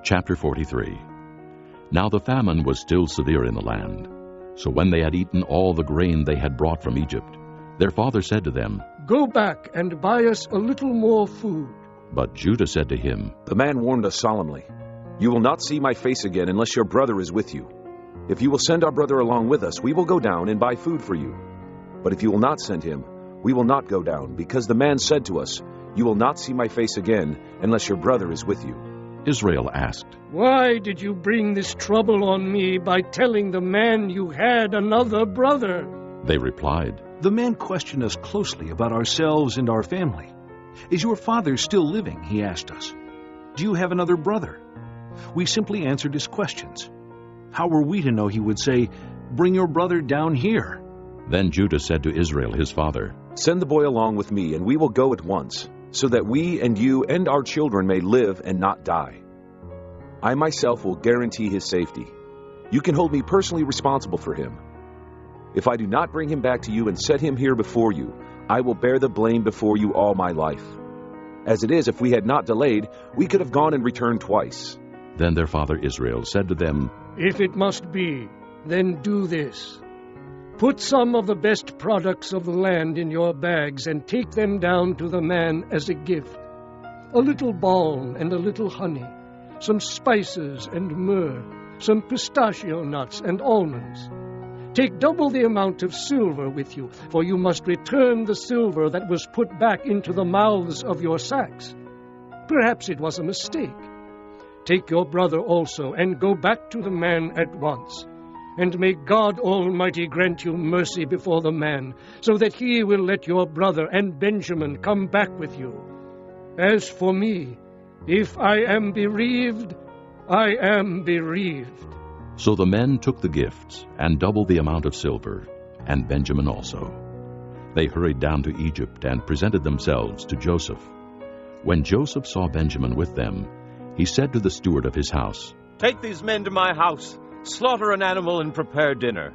Chapter 43. Now the famine was still severe in the land. So when they had eaten all the grain they had brought from Egypt, their father said to them, "Go back and buy us a little more food." But Judah said to him, "The man warned us solemnly, 'You will not see my face again unless your brother is with you. If you will send our brother along with us, we will go down and buy food for you. But if you will not send him, we will not go down, because the man said to us, "You will not see my face again unless your brother is with you."'" Israel asked, "Why did you bring this trouble on me by telling the man you had another brother?" They replied, "The man questioned us closely about ourselves and our family. 'Is your father still living?' he asked us. 'Do you have another brother?' We simply answered his questions. How were we to know he would say, 'Bring your brother down here'?" Then Judah said to Israel his father, "Send the boy along with me, and we will go at once, so that we and you and our children may live and not die. I myself will guarantee his safety. You can hold me personally responsible for him. If I do not bring him back to you and set him here before you, I will bear the blame before you all my life. As it is, if we had not delayed, we could have gone and returned twice." Then their father Israel said to them, "If it must be, then do this. Put some of the best products of the land in your bags and take them down to the man as a gift. A little balm and a little honey, some spices and myrrh, some pistachio nuts and almonds. Take double the amount of silver with you, for you must return the silver that was put back into the mouths of your sacks. Perhaps it was a mistake. Take your brother also, and go back to the man at once. And may God Almighty grant you mercy before the man, so that he will let your brother and Benjamin come back with you. As for me, if I am bereaved, I am bereaved." So the men took the gifts and doubled the amount of silver, and Benjamin also. They hurried down to Egypt and presented themselves to Joseph. When Joseph saw Benjamin with them, he said to the steward of his house, "Take these men to my house, slaughter an animal and prepare dinner.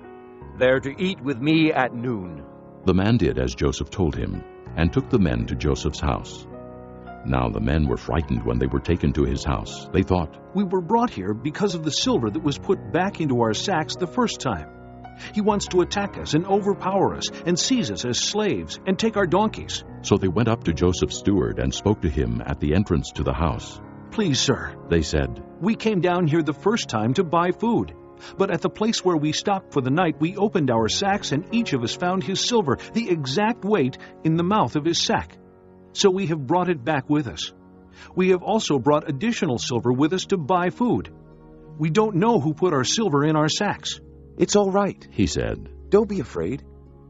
They are to eat with me at noon." The man did as Joseph told him, and took the men to Joseph's house. Now the men were frightened when they were taken to his house. They thought, "We were brought here because of the silver that was put back into our sacks the first time. He wants to attack us and overpower us and seize us as slaves and take our donkeys." So they went up to Joseph's steward and spoke to him at the entrance to the house. "Please, sir," they said, "we came down here the first time to buy food. But at the place where we stopped for the night, we opened our sacks, and each of us found his silver, the exact weight, in the mouth of his sack. So we have brought it back with us. We have also brought additional silver with us to buy food. We don't know who put our silver in our sacks." "It's all right," he said. "Don't be afraid.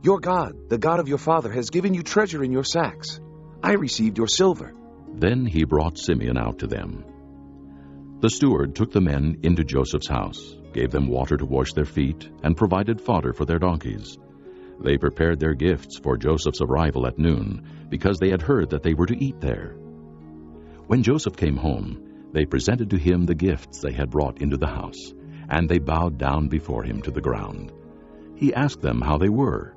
Your God, the God of your father, has given you treasure in your sacks. I received your silver." Then he brought Simeon out to them. The steward took the men into Joseph's house, gave them water to wash their feet, and provided fodder for their donkeys. They prepared their gifts for Joseph's arrival at noon, because they had heard that they were to eat there. When Joseph came home, they presented to him the gifts they had brought into the house, and they bowed down before him to the ground. He asked them how they were,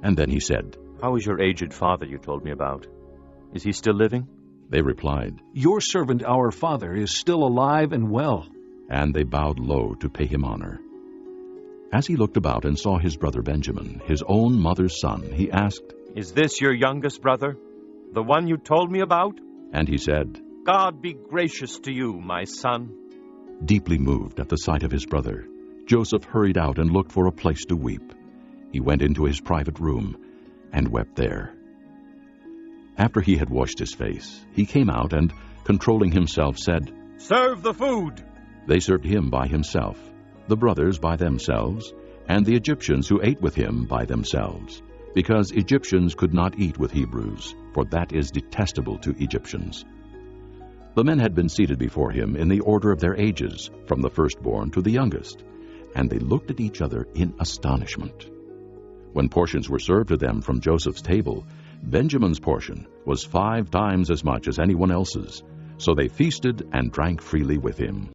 and then he said, "How is your aged father you told me about? Is he still living?" They replied, "Your servant our father is still alive and well." And they bowed low to pay him honor. As he looked about and saw his brother Benjamin, his own mother's son, he asked, "Is this your youngest brother, the one you told me about?" And he said, "God be gracious to you, my son." Deeply moved at the sight of his brother, Joseph hurried out and looked for a place to weep. He went into his private room and wept there. After he had washed his face, he came out and, controlling himself, said, "Serve the food." They served him by himself, the brothers by themselves, and the Egyptians who ate with him by themselves, because Egyptians could not eat with Hebrews, for that is detestable to Egyptians. The men had been seated before him in the order of their ages, from the firstborn to the youngest, and they looked at each other in astonishment. When portions were served to them from Joseph's table, Benjamin's portion was 5 times as much as anyone else's, so they feasted and drank freely with him.